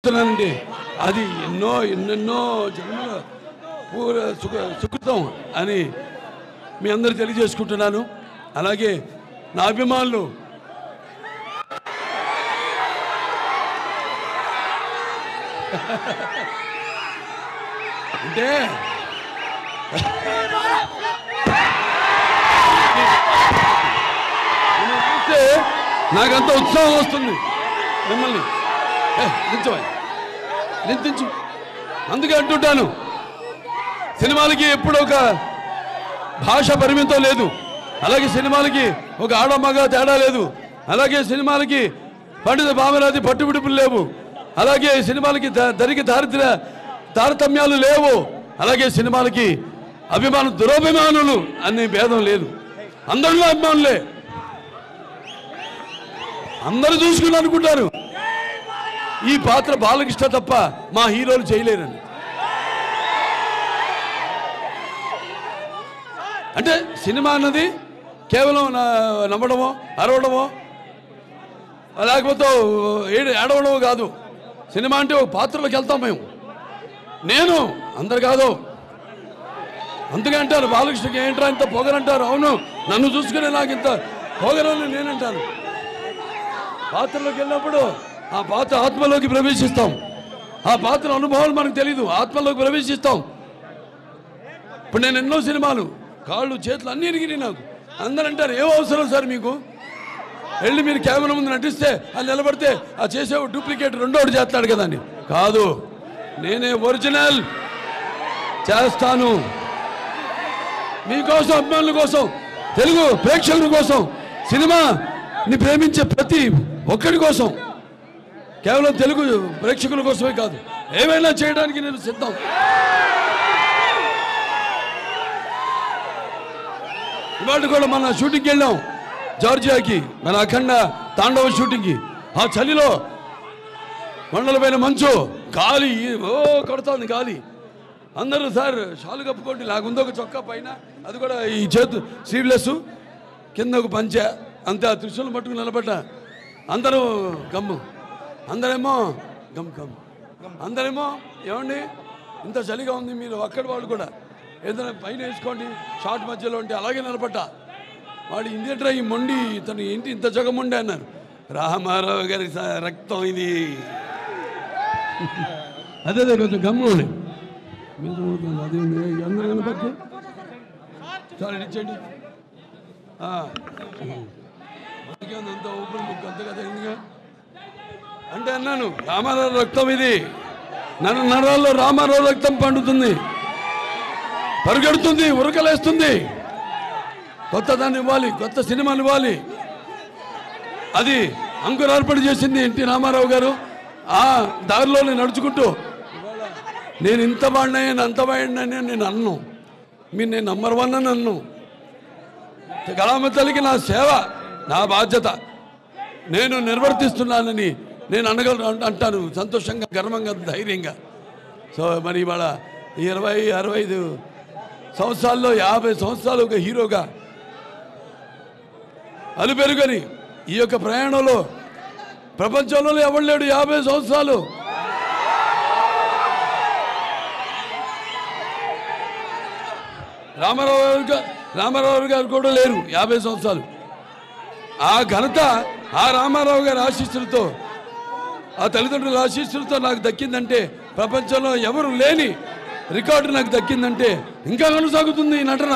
చెప్తున్నానండి, అది ఎన్నెన్నో జన్మల సుకృతం అని మీ అందరూ తెలియజేసుకుంటున్నాను. అలాగే నా అభిమానులు అంటే చూస్తే నాకంత ఉత్సాహం వస్తుంది. మిమ్మల్ని నింతించు అందుకే అంటుంటాను, సినిమాలకి ఎప్పుడు ఒక భాష పరిమితం లేదు, అలాగే సినిమాలకి ఒక ఆడమగ తేడా లేదు, అలాగే సినిమాలకి పండిత బామరాజు పట్టుబిడుపులు లేవు, అలాగే సినిమాలకి దరికి తారతమ్యాలు లేవు, అలాగే సినిమాలకి దురభిమానులు అనే భేదం లేదు. అందరిలో అభిమానులే, అందరూ చూసుకుని అనుకుంటారు ఈ పాత్ర బాలకృష్ణ తప్ప మా హీరోలు చేయలేరని. అంటే సినిమా అన్నది కేవలం నమ్మడమో అరవడమో లేకపోతే ఏడవడమో కాదు. సినిమా అంటే ఒక పాత్రలోకి వెళ్తాం మేము. నేను అందరు కాదు, అందుకే అంటారు బాలకృష్ణకి ఏంట్రా ఇంత పొగరంటారు. అవును, నన్ను చూసుకునే నాకు ఇంత పొగరని నేనంటాను. పాత్రలోకి వెళ్ళినప్పుడు ఆ పాత్ర ఆత్మలోకి ప్రవేశిస్తాం. ఆ పాత్ర అనుభవాలు మనకు తెలీదు, ఆత్మలోకి ప్రవేశిస్తాం. ఇప్పుడు నేను ఎన్నో సినిమాలు కాళ్ళు చేతులు అన్నీ ఇరిగినాయి నాకు. అందరూ అంటారు ఏం అవసరం సార్ మీకు, వెళ్ళి మీరు కెమెరా ముందు నటిస్తే అది నిలబడితే ఆ చేసే డూప్లికేట్ రెండోడు చేస్తాడు కదా అని. కాదు, నేనే ఒరిజినల్ చేస్తాను. మీకోసం, అభిమానుల కోసం, తెలుగు ప్రేక్షకుల కోసం, సినిమాని ప్రేమించే ప్రతి ఒక్కడి కోసం, కేవలం తెలుగు ప్రేక్షకుల కోసమే కాదు, ఏమైనా చేయడానికి నేను సిద్ధం. ఇవాళ కూడా మన షూటింగ్కి వెళ్ళాం జార్జియాకి, మన అఖండ తాండవ షూటింగ్కి. ఆ చలిలో కొండలపైన మంచు, గాలి కొడుతోంది గాలి. అందరూ సార్ షాలు కప్పుకోండి, నాకుందో ఒక చొక్కా పైన, అది కూడా ఈ చేతు స్లీవ్లెస్, కింద ఒక పంచె, అంతే. ఆ త్రిశూలం పట్టుకుని నిలబడ్డ అందరూ గమ్ము, అందరేమో గమ్ గమ్, అందరేమో ఏమండి ఇంత చలిగా ఉంది, మీరు అక్కడి వాళ్ళు కూడా ఏదైనా పైన వేసుకోండి షార్ట్ మధ్యలో ఉంటే. అలాగే నిలబడ్డా. వాడు ఇండియా ఈ మొండి ఇతను ఏంటి ఇంత జగముండి అన్నారు. రామారావు గారి రక్తం ఇది. అదే కొంచెం గమ్ముండి అదే అందరూ కనపడి చాలా ఇచ్చేయండి. అంత ఊపిరి ముక్కు అంత కదా ఎందుగా అంటే అన్నాను, రామారావు రక్తం ఇది, నరాల్లో రామారావు రక్తం పండుతుంది, పరుగెడుతుంది, ఉరకలేస్తుంది. కొత్త దాన్ని ఇవ్వాలి, కొత్త సినిమాలు ఇవ్వాలి. అది అంకురార్పణ చేసింది ఎన్టీ రామారావు గారు. ఆ దారిలోనే నడుచుకుంటూ నేను ఇంత వాడినాయని అంత వాడినాయని నేను అన్ను, మీరు నేను నంబర్ 1 అని అన్ను. కళామ తల్లికి నా సేవ, నా బాధ్యత నేను నిర్వర్తిస్తున్నానని నేను అంటాను సంతోషంగా, గర్వంగా, ధైర్యంగా. సో మరి ఇవాళ 20-65 సంవత్సరాల్లో 50 సంవత్సరాలు ఒక హీరోగా అలుపెరుగని ఈ యొక్క ప్రయాణంలో ప్రపంచంలో ఎవరు లేడు 50 సంవత్సరాలు. రామారావు గారు కూడా లేరు 50 సంవత్సరాలు. ఆ ఘనత ఆ రామారావు గారి ఆశీస్సులతో, ఆ తల్లిదండ్రుల ఆశీస్సులతో నాకు దక్కిందంటే, ప్రపంచంలో ఎవరు లేని రికార్డు నాకు దక్కిందంటే ఇంకా కొనసాగుతుంది ఈ నటన.